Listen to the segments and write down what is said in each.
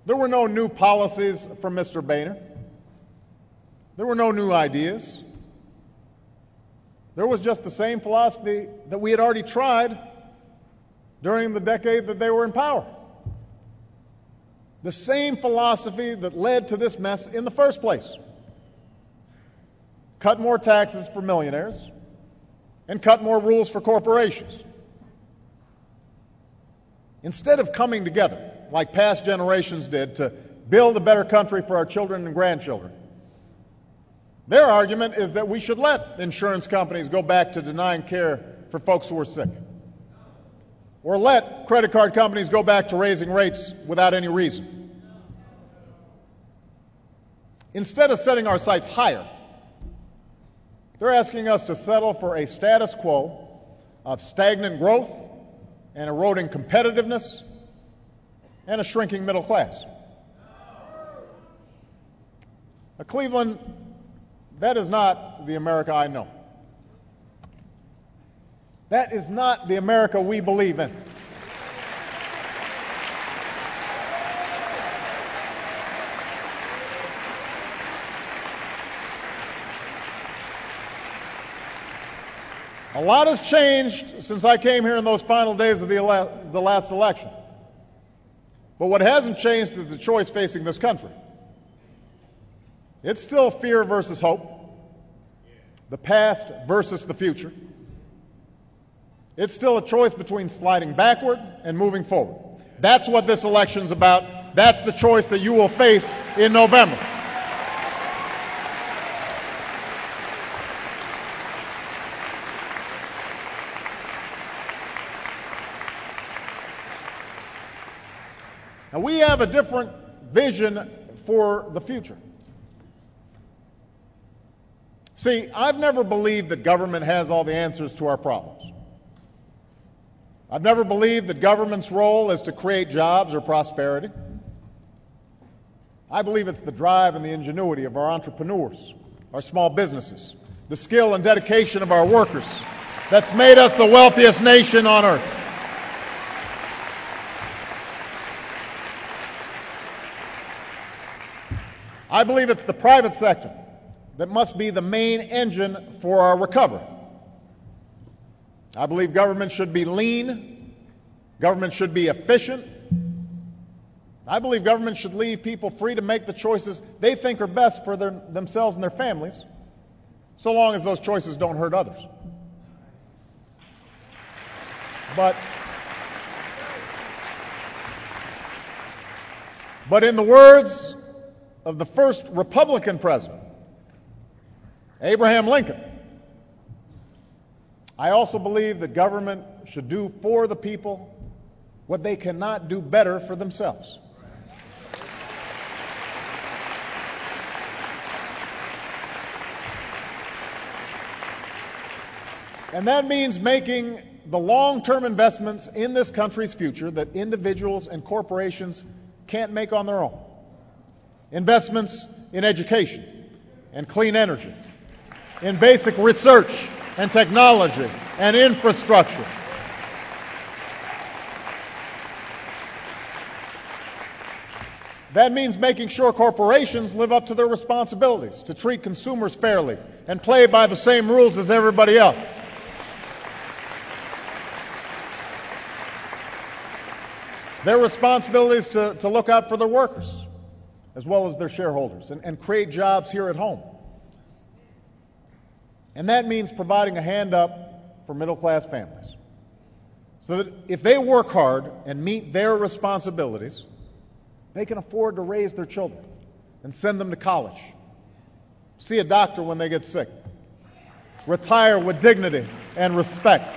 There were no new policies from Mr. Boehner. There were no new ideas. There was just the same philosophy that we had already tried during the decade that they were in power. The same philosophy that led to this mess in the first place. Cut more taxes for millionaires and cut more rules for corporations. Instead of coming together, like past generations did, to build a better country for our children and grandchildren, their argument is that we should let insurance companies go back to denying care for folks who are sick, or let credit card companies go back to raising rates without any reason. Instead of setting our sights higher, they're asking us to settle for a status quo of stagnant growth and eroding competitiveness and a shrinking middle class. Now, Cleveland, that is not the America I know. That is not the America we believe in. A lot has changed since I came here in those final days of the last election. But what hasn't changed is the choice facing this country. It's still fear versus hope, the past versus the future. It's still a choice between sliding backward and moving forward. That's what this election's about. That's the choice that you will face in November. Now, we have a different vision for the future. See, I've never believed that government has all the answers to our problems. I've never believed that government's role is to create jobs or prosperity. I believe it's the drive and the ingenuity of our entrepreneurs, our small businesses, the skill and dedication of our workers that's made us the wealthiest nation on earth. I believe it's the private sector that must be the main engine for our recovery. I believe government should be lean. Government should be efficient. I believe government should leave people free to make the choices they think are best for themselves and their families, so long as those choices don't hurt others. But in the words of the first Republican president, Abraham Lincoln, I also believe that government should do for the people what they cannot do better for themselves. And that means making the long-term investments in this country's future that individuals and corporations can't make on their own. Investments in education and clean energy, in basic research and technology and infrastructure. That means making sure corporations live up to their responsibilities to treat consumers fairly and play by the same rules as everybody else. Their responsibility is to look out for their workers as well as their shareholders and create jobs here at home. And that means providing a hand up for middle-class families so that if they work hard and meet their responsibilities, they can afford to raise their children and send them to college, see a doctor when they get sick, retire with dignity and respect.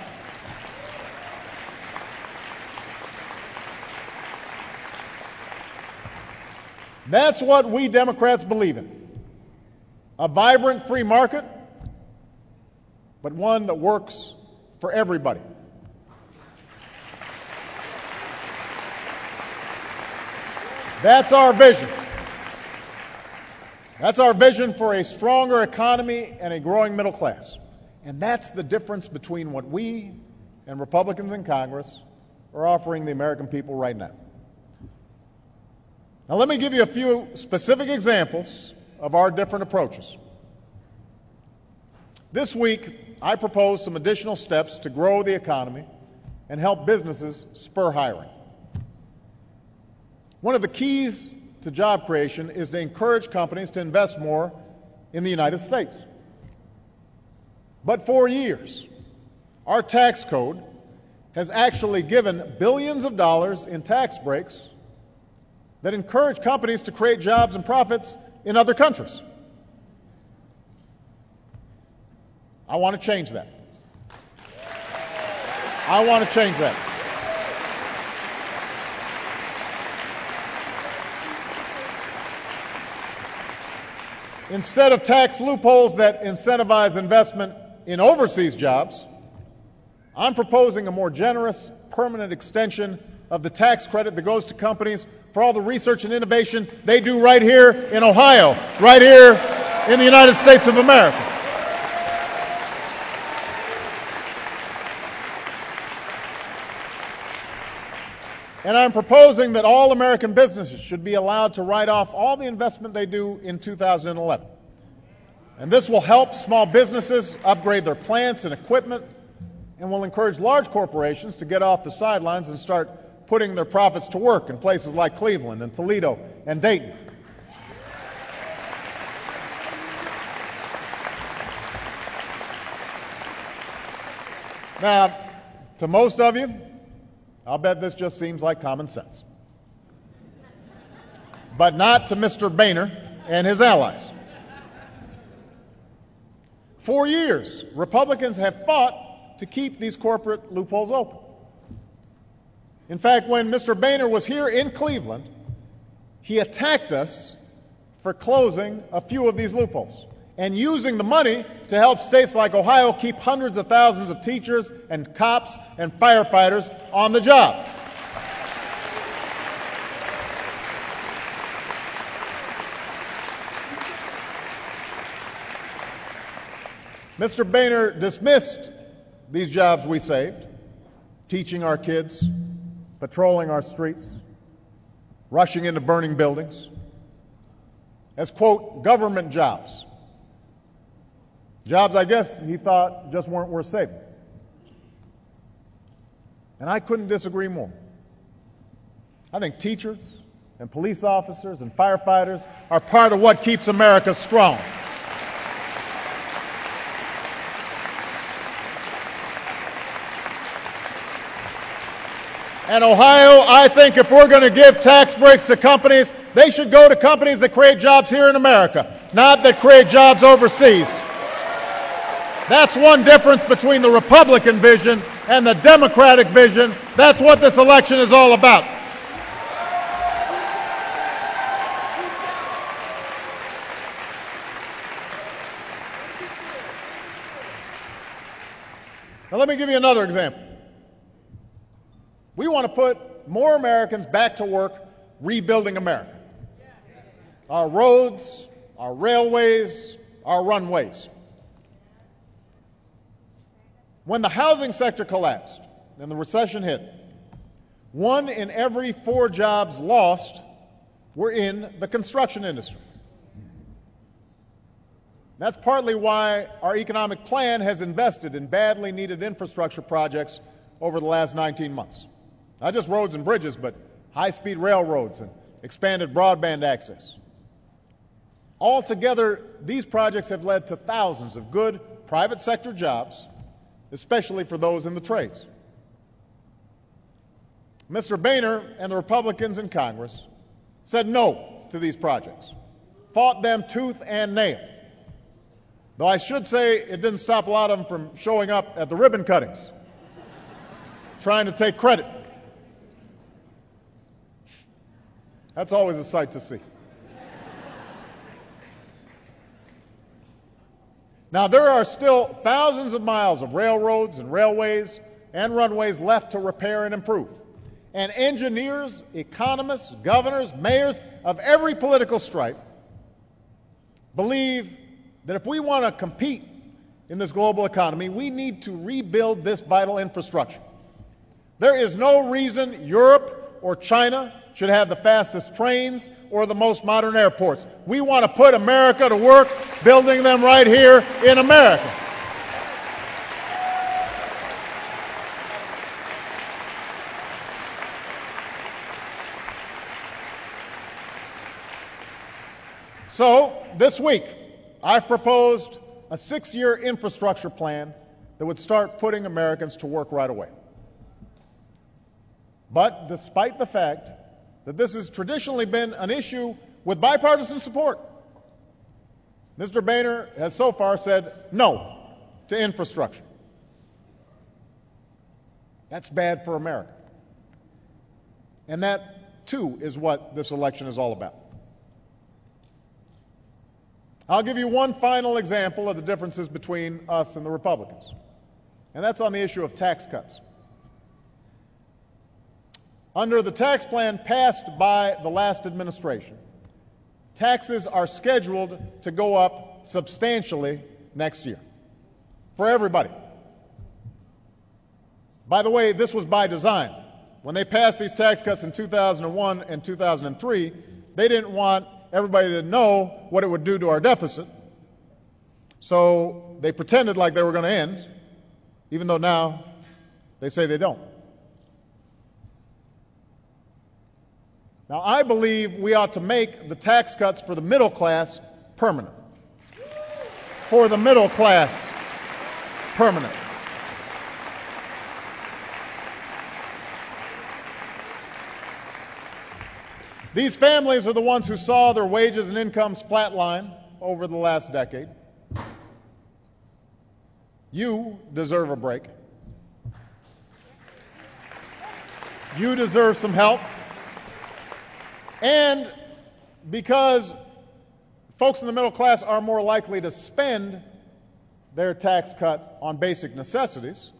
That's what we Democrats believe in. A vibrant free market, but one that works for everybody. That's our vision. That's our vision for a stronger economy and a growing middle class. And that's the difference between what we and Republicans in Congress are offering the American people right now. Now, let me give you a few specific examples of our different approaches. This week, I propose some additional steps to grow the economy and help businesses spur hiring. One of the keys to job creation is to encourage companies to invest more in the United States. But for years, our tax code has actually given billions of dollars in tax breaks that encourage companies to create jobs and profits in other countries. I want to change that. I want to change that. Instead of tax loopholes that incentivize investment in overseas jobs, I'm proposing a more generous, permanent extension of the tax credit that goes to companies for all the research and innovation they do right here in Ohio, right here in the United States of America. And I'm proposing that all American businesses should be allowed to write off all the investment they do in 2011. And this will help small businesses upgrade their plants and equipment, and will encourage large corporations to get off the sidelines and start putting their profits to work in places like Cleveland and Toledo and Dayton. Now, to most of you, I'll bet this just seems like common sense. But not to Mr. Boehner and his allies. For years, Republicans have fought to keep these corporate loopholes open. In fact, when Mr. Boehner was here in Cleveland, he attacked us for closing a few of these loopholes and using the money to help states like Ohio keep hundreds of thousands of teachers and cops and firefighters on the job. Mr. Boehner dismissed these jobs we saved, teaching our kids, patrolling our streets, rushing into burning buildings, as, quote, government jobs. Jobs, I guess, he thought just weren't worth saving. And I couldn't disagree more. I think teachers and police officers and firefighters are part of what keeps America strong. And Ohio, I think if we're going to give tax breaks to companies, they should go to companies that create jobs here in America, not that create jobs overseas. That's one difference between the Republican vision and the Democratic vision. That's what this election is all about. Now let me give you another example. We want to put more Americans back to work rebuilding America. Our roads, our railways, our runways. When the housing sector collapsed and the recession hit, 1 in every 4 jobs lost were in the construction industry. That's partly why our economic plan has invested in badly needed infrastructure projects over the last 19 months. Not just roads and bridges, but high-speed railroads and expanded broadband access. Altogether, these projects have led to thousands of good private sector jobs, especially for those in the trades. Mr. Boehner and the Republicans in Congress said no to these projects, fought them tooth and nail. Though I should say it didn't stop a lot of them from showing up at the ribbon cuttings, trying to take credit. That's always a sight to see. Now, there are still thousands of miles of railroads and railways and runways left to repair and improve. And engineers, economists, governors, mayors of every political stripe believe that if we want to compete in this global economy, we need to rebuild this vital infrastructure. There is no reason Europe or China should have the fastest trains or the most modern airports. We want to put America to work building them right here in America. So, this week, I've proposed a 6-year infrastructure plan that would start putting Americans to work right away. But despite the fact that this has traditionally been an issue with bipartisan support, Mr. Boehner has so far said no to infrastructure. That's bad for America. And that, too, is what this election is all about. I'll give you one final example of the differences between us and the Republicans, and that's on the issue of tax cuts. Under the tax plan passed by the last administration, taxes are scheduled to go up substantially next year for everybody. By the way, this was by design. When they passed these tax cuts in 2001 and 2003, they didn't want everybody to know what it would do to our deficit. So they pretended like they were going to end, even though now they say they don't. Now, I believe we ought to make the tax cuts for the middle class permanent. For the middle class, permanent. These families are the ones who saw their wages and incomes flatline over the last decade. You deserve a break. You deserve some help. And because folks in the middle class are more likely to spend their tax cut on basic necessities,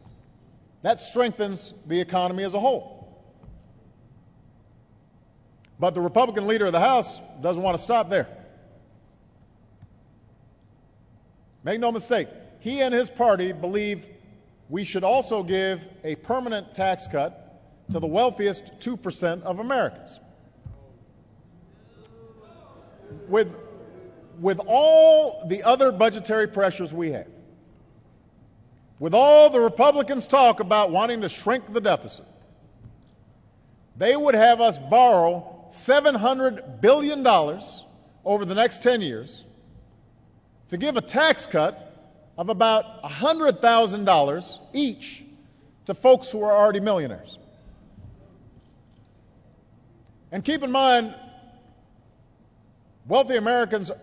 that strengthens the economy as a whole. But the Republican leader of the House doesn't want to stop there. Make no mistake, he and his party believe we should also give a permanent tax cut to the wealthiest 2% of Americans. With all the other budgetary pressures we have, with all the Republicans' talk about wanting to shrink the deficit, they would have us borrow $700 billion over the next 10 years to give a tax cut of about $100,000 each to folks who are already millionaires. And keep in mind, wealthy Americans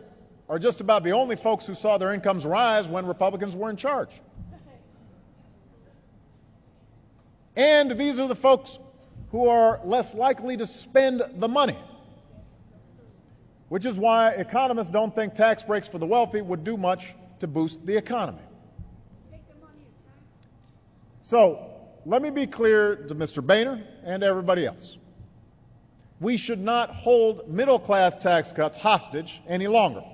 are just about the only folks who saw their incomes rise when Republicans were in charge. And these are the folks who are less likely to spend the money, which is why economists don't think tax breaks for the wealthy would do much to boost the economy. So, let me be clear to Mr. Boehner and everybody else. We should not hold middle-class tax cuts hostage any longer.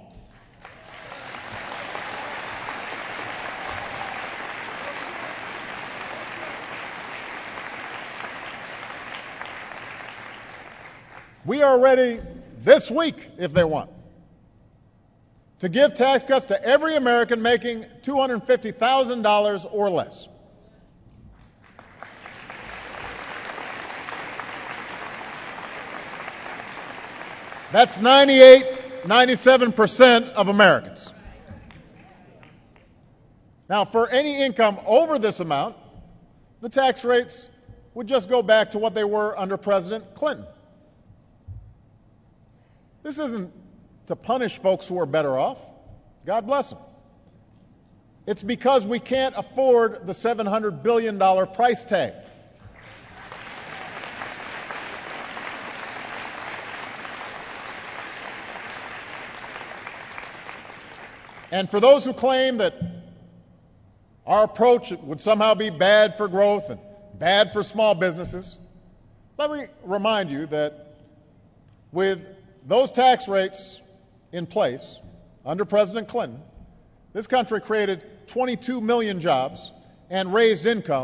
We are ready this week, if they want, to give tax cuts to every American making $250,000 or less. That's 97% of Americans. Now, for any income over this amount, the tax rates would just go back to what they were under President Clinton. This isn't to punish folks who are better off. God bless them. It's because we can't afford the $700 billion price tag. And for those who claim that our approach would somehow be bad for growth and bad for small businesses, let me remind you that with those tax rates in place under President Clinton, this country created 22 million jobs and raised income